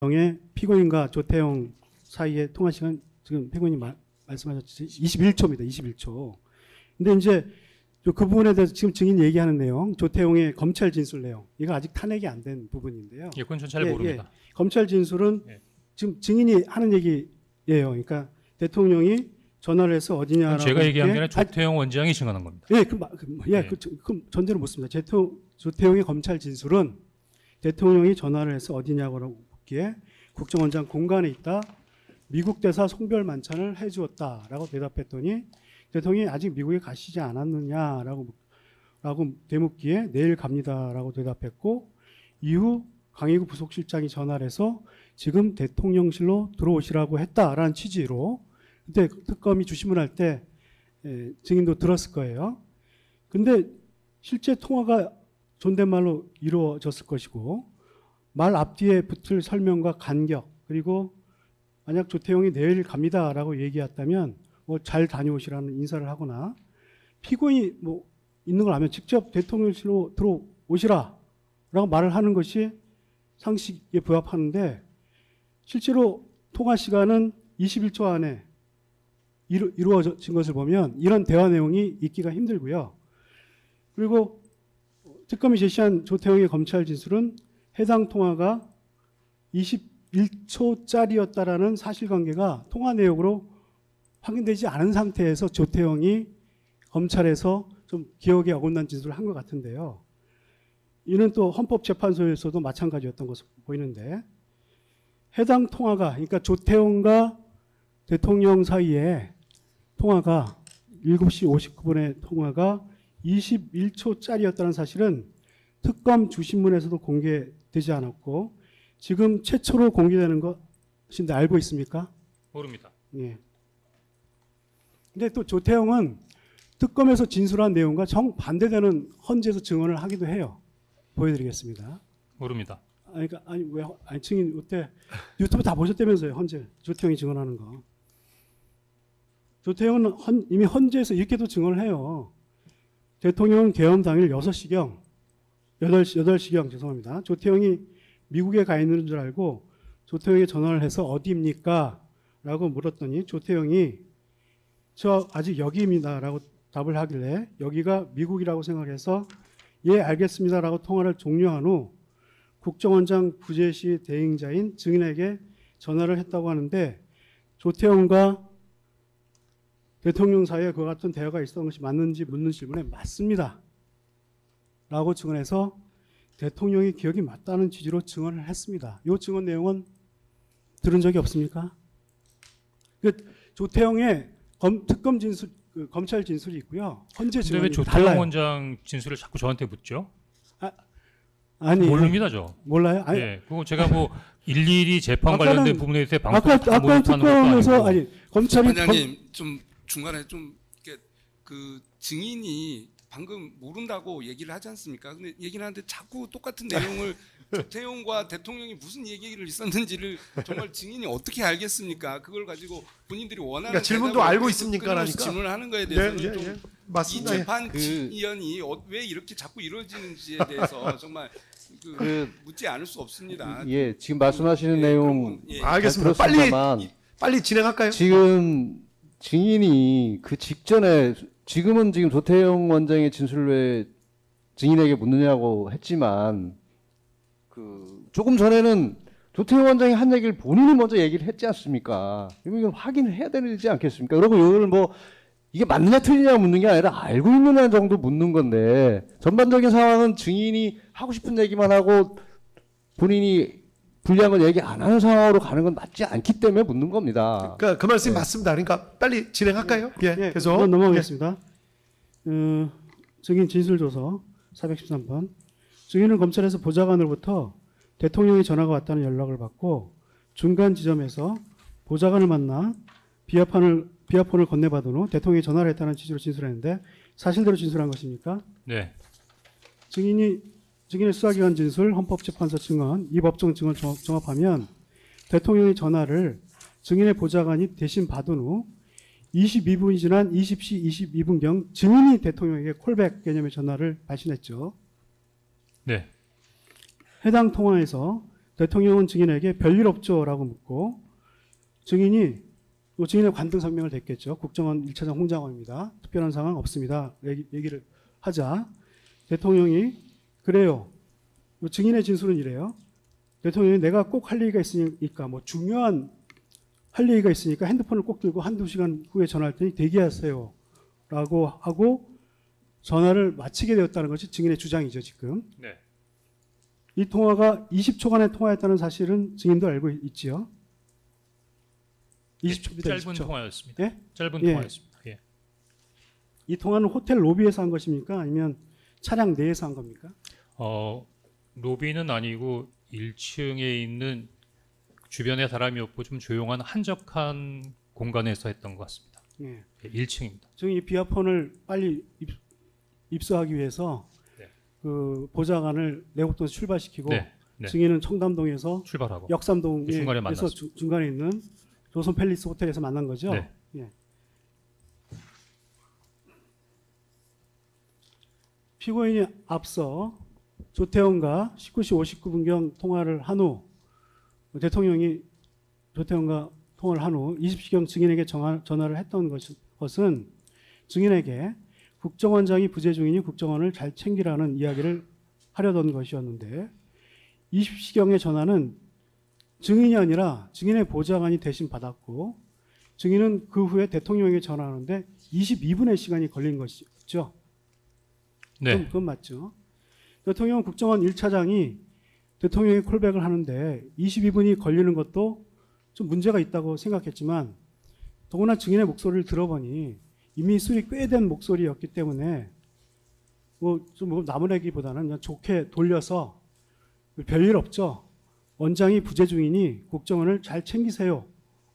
의 피고인과 조태용 사이의 통화 시간 지금 피고인이 말씀하셨듯이 21초입니다. 21초. 근데 이제 그 부분에 대해서 지금 증인 얘기하는 내용, 조태용의 검찰 진술 내용, 이거 아직 탄핵이 안 된 부분인데요. 예, 그건 전 잘 모릅니다. 검찰 진술은 지금 증인이 하는 얘기예요. 그러니까 대통령이 전화를 해서 어디냐라고. 제가 얘기한 게 아니라 조태용 원장이 증언한 겁니다. 그럼 전제로 묻습니다. 조태용의 검찰 진술은 대통령이 전화를 해서 어디냐고 묻기에 국정원장 공간에 있다. 미국 대사 송별 만찬을 해주었다라고 대답했더니 대통령이 아직 미국에 가시지 않았느냐라고 되묻기에 내일 갑니다라고 대답했고, 이후 강희구 부속실장이 전화를 해서 지금 대통령실로 들어오시라고 했다라는 취지로, 그때 특검이 주심을 할 때 증인도 들었을 거예요. 근데 실제 통화가 존댓말로 이루어졌을 것이고, 말 앞뒤에 붙을 설명과 간격, 그리고 만약 조태용이 내일 갑니다라고 얘기했다면 뭐 잘 다녀오시라는 인사를 하거나, 피고인이 뭐 있는 걸 알면 직접 대통령실로 들어오시라라고 말을 하는 것이 상식에 부합하는데, 실제로 통화 시간은 21초 안에 이루어진 것을 보면 이런 대화 내용이 있기가 힘들고요. 그리고 특검이 제시한 조태용의 검찰 진술은 해당 통화가 21초짜리였다라는 사실관계가 통화 내용으로 확인되지 않은 상태에서 조태용이 검찰에서 좀 기억에 어긋난 진술을 한 것 같은데요. 이는 또 헌법재판소에서도 마찬가지였던 것으로 보이는데, 해당 통화가, 그러니까 조태용과 대통령 사이에 통화가 7시 59분의 통화가 21초짜리였다는 사실은 특검 주신문에서도 공개되지 않았고 지금 최초로 공개되는 것인데 알고 있습니까? 모릅니다. 예. 근데 또 조태용은 특검에서 진술한 내용과 정반대되는 헌재에서 증언을 하기도 해요. 보여드리겠습니다. 모릅니다. 증인 그때 유튜브 다 보셨다면서요, 헌재 조태용이 증언하는 거. 조태용은 이미 헌재에서 이렇게도 증언을 해요. 대통령은 계엄 당일 6시경, 8시경 죄송합니다. 조태용이 미국에 가 있는 줄 알고 조태용이 전화를 해서 어디입니까? 라고 물었더니 조태용이 저 아직 여기입니다. 라고 답을 하길래 여기가 미국이라고 생각해서 예 알겠습니다. 라고 통화를 종료한 후 국정원장 부재시 대행자인 증인에게 전화를 했다고 하는데, 조태용과 대통령 사이에 그와 같은 대화가 있었던 것이 맞는지 묻는 질문에 맞습니다. 라고 증언해서 대통령이 기억이 맞다는 취지로 증언을 했습니다. 이 증언 내용은 들은 적이 없습니까? 조태용의 특검 진술, 검찰 진술이 있고요. 헌재 증언이 근데 왜 달라요. 조태용 원장 진술을 자꾸 저한테 묻죠? 아니 모릅니다, 저. 몰라요? 아니, 예, 그거 제가 뭐 일일이 재판 관련된 부분에 대해 아까 특검에서 검찰이 원장님 좀 중간에 좀 이렇게 그 증인이 방금 모른다고 얘기를 하지 않습니까? 근데 얘기를 하는데 자꾸 똑같은 내용을 조태용과 대통령이 무슨 얘기를 있었는지를 정말 증인이 어떻게 알겠습니까? 그걸 가지고 본인들이 원하는 그러니까 질문도 알고 있습니까? 끊임없이 질문을 하는 거에 대해서는 예, 좀 예. 맞습니다. 이 재판위원이 왜 이렇게 자꾸 이루어지는지에 대해서 정말 묻지 않을 수 없습니다. 예, 지금 말씀하시는 내용 알겠습니다. 빨리 진행할까요? 지금 증인이 그 직전에 지금은 지금 조태용 원장의 진술을 왜 증인에게 묻느냐고 했지만 조금 전에는 조태용 원장이 한 얘기를 본인이 먼저 얘기를 했지 않습니까? 이걸 확인을 해야 되지 않겠습니까? 그리고 이걸 뭐 이게 맞느냐 틀리냐 묻는 게 아니라 알고 있느냐 정도 묻는 건데, 전반적인 상황은 증인이 하고 싶은 얘기만 하고 본인이 불리한 건 얘기 안 하는 상황으로 가는 건 맞지 않기 때문에 묻는 겁니다. 그러니까 그 말씀이 맞습니다. 그러니까 빨리 진행할까요? 예, 계속 넘어가겠습니다. 증인 진술조서 413번. 증인은 검찰에서 보좌관으로부터 대통령이 전화가 왔다는 연락을 받고 중간 지점에서 보좌관을 만나 비아폰을 건네받은 후 대통령이 전화를 했다는 취지로 진술했는데 사실대로 진술한 것입니까? 네. 증인의 수사기관 진술, 헌법재판소 증언, 이 법정 증언 종합하면 대통령이 전화를 증인의 보좌관이 대신 받은 후 22분이 지난 20시 22분경 증인이 대통령에게 콜백 개념의 전화를 발신했죠. 네. 해당 통화에서 대통령은 증인에게 별일 없죠라고 묻고 증인의 관등 성명을 댔겠죠. 국정원 1차장 홍장원입니다. 특별한 상황 없습니다. 얘기를 하자 대통령이 그래요. 증인의 진술은 이래요. 대통령이 내가 꼭 할 얘기가 있으니까 뭐 중요한 할 얘기가 있으니까 핸드폰을 꼭 들고 한두 시간 후에 전화할 테니 대기하세요 라고 하고 전화를 마치게 되었다는 것이 증인의 주장이죠. 지금 네. 이 통화가 20초간의 통화였다는 사실은 증인도 알고 있지요. 20초입니다. 짧은 20초. 통화였습니다. 예? 짧은 예. 통화였습니다. 예. 이 통화는 호텔 로비에서 한 것입니까? 아니면 차량 내에서 한 겁니까? 로비는 아니고 1층에 있는 주변에 사람이 없고 좀 조용한 한적한 공간에서 했던 것 같습니다. 예. 1층입니다. 지금 이 비아폰을 빨리 입수하기 위해서 네. 그 보좌관을 내곡동에서 출발시키고 네. 네. 증인은 청담동에서 출발하고 역삼동에서 중간에 만났습니다. 중간에 있는 조선 팰리스 호텔에서 만난 거죠. 네. 예. 피고인이 앞서 조태원과 19시 59분경 통화를 한 후 대통령이 조태원과 통화를 한 후 20시경 증인에게 전화를 했던 것은 증인에게 국정원장이 부재 중이니 국정원을 잘 챙기라는 이야기를 하려던 것이었는데 20시경의 전화는 증인이 아니라 증인의 보좌관이 대신 받았고 증인은 그 후에 대통령에게 전화하는데 22분의 시간이 걸린 것이죠. 네. 그건 맞죠. 대통령 국정원 1차장이 대통령이 콜백을 하는데 22분이 걸리는 것도 좀 문제가 있다고 생각했지만 더구나 증인의 목소리를 들어보니 이미 술이 꽤 된 목소리였기 때문에 좀 나무래기보다는 그냥 좋게 돌려서 별일 없죠. 원장이 부재 중이니 국정원을 잘 챙기세요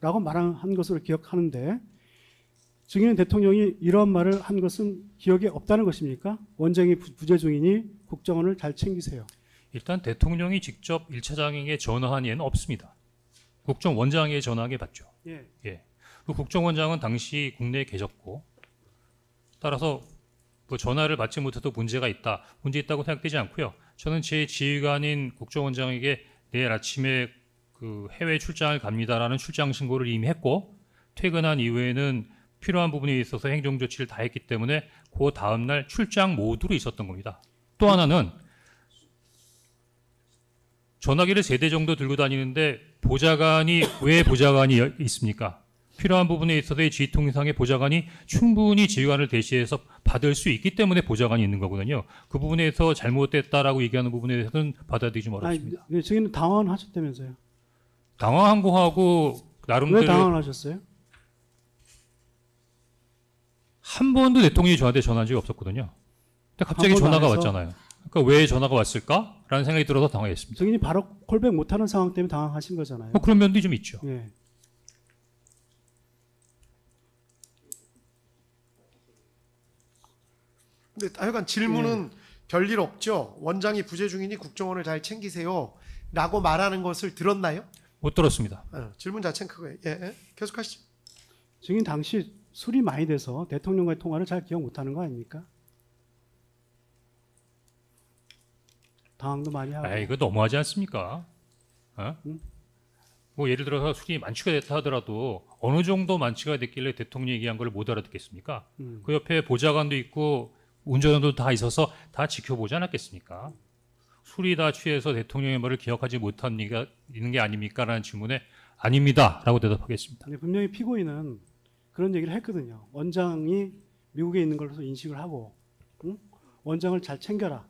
라고 말한 것으로 기억하는데 증인은 대통령이 이런 말을 한 것은 기억에 없다는 것입니까? 원장이 부재 중이니 국정원을 잘 챙기세요. 일단 대통령이 직접 1차장에게 전화한 예는 없습니다. 국정원장에게 전화하게 봤죠. 예. 예. 그 국정원장은 당시 국내에 계셨고 따라서 뭐 전화를 받지 못해도 문제 있다고 생각되지 않고요. 저는 제 지휘관인 국정원장에게 내일 아침에 그 해외 출장을 갑니다라는 출장 신고를 이미 했고 퇴근한 이후에는 필요한 부분에 있어서 행정 조치를 다 했기 때문에 그 다음 날 출장 모드로 있었던 겁니다. 또 하나는 전화기를 3대 정도 들고 다니는데 왜 보좌관이 있습니까? 필요한 부분에 있어서의 지휘통상의 보좌관이 충분히 지휘관을 대시해서 받을 수 있기 때문에 보좌관이 있는 거거든요. 그 부분에서 잘못됐다라고 얘기하는 부분에 대해서는 받아들이기 좀 어렵습니다. 아니, 증인은 당황하셨다면서요? 당황한 거하고 나름대로 왜 당황하셨어요? 한 번도 대통령이 저한테 전화한 적이 없었거든요. 근데 갑자기 한 번도 전화가 안 해서? 왔잖아요. 그러니까 왜 전화가 왔을까라는 생각이 들어서 당황했습니다. 증인이 바로 콜백 못하는 상황 때문에 당황하신 거잖아요. 뭐 그런 면도 좀 있죠. 예. 근데 하여간 질문은 별일 없죠. 원장이 부재 중이니 국정원을 잘 챙기세요. 라고 말하는 것을 들었나요? 못 들었습니다. 질문 자체는 그거예요. 예. 계속하시죠. 증인 당시 술이 많이 돼서 대통령과의 통화를 잘 기억 못하는 거 아닙니까? 당황도 많이 하고. 이거 너무하지 않습니까? 뭐 예를 들어서 술이 만취가 됐다 하더라도 어느 정도 만취가 됐길래 대통령이 얘기한 걸 못 알아듣겠습니까? 그 옆에 보좌관도 있고 운전원도 다 있어서 다 지켜보지 않았겠습니까? 술이 다 취해서 대통령의 말을 기억하지 못한 이가 있는 게 아닙니까? 라는 질문에 아닙니다. 라고 대답하겠습니다. 분명히 피고인은 그런 얘기를 했거든요. 원장이 미국에 있는 걸로 인식을 하고 원장을 잘 챙겨라.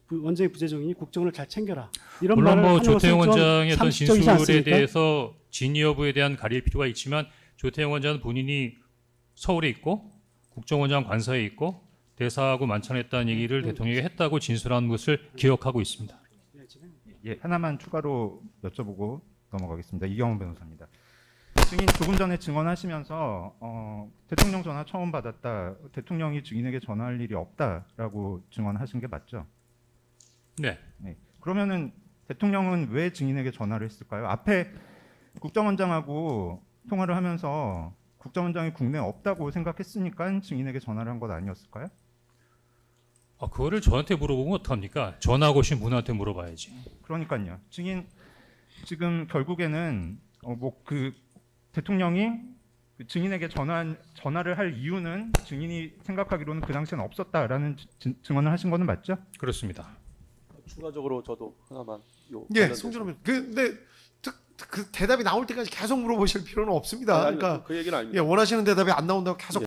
원장이 부재중이니 국정원을 잘 챙겨라. 이런 물론 말을 뭐 하는 조태영 것은 좀 원장의 어떤 상식적이지 진술에 않습니까? 대해서 진위 여부에 대한 가릴 필요가 있지만 조태영 원장은 본인이 서울에 있고 국정원장 관서에 있고 대사하고 만찬했다는 얘기를 대통령에게 했다고 진술한 것을 기억하고 있습니다. 예, 하나만 추가로 여쭤보고 넘어가겠습니다. 이경훈 변호사입니다. 증인 조금 전에 증언하시면서 대통령 전화 처음 받았다. 대통령이 증인에게 전화할 일이 없다라고 증언하신 게 맞죠? 네. 네. 그러면은 대통령은 왜 증인에게 전화를 했을까요? 앞에 국정원장하고 통화를 하면서 국정원장이 국내에 없다고 생각했으니까 증인에게 전화를 한 것 아니었을까요? 그거를 저한테 물어보면 어떡합니까? 전화하고 오신 분한테 물어봐야지. 그러니까요. 증인 지금 결국에는 그 대통령이 그 증인에게 전화를 할 이유는 증인이 생각하기로는 그 당시에는 없었다라는 증언을 하신 거는 맞죠? 그렇습니다. 추가적으로 저도 하나만 예, 송준호 변호사. 근데 그 대답이 나올 때까지 계속 물어보실 필요는 없습니다. 그러니까 그 얘기는 아닙니다. 예, 원하시는 대답이 안 나온다고 계속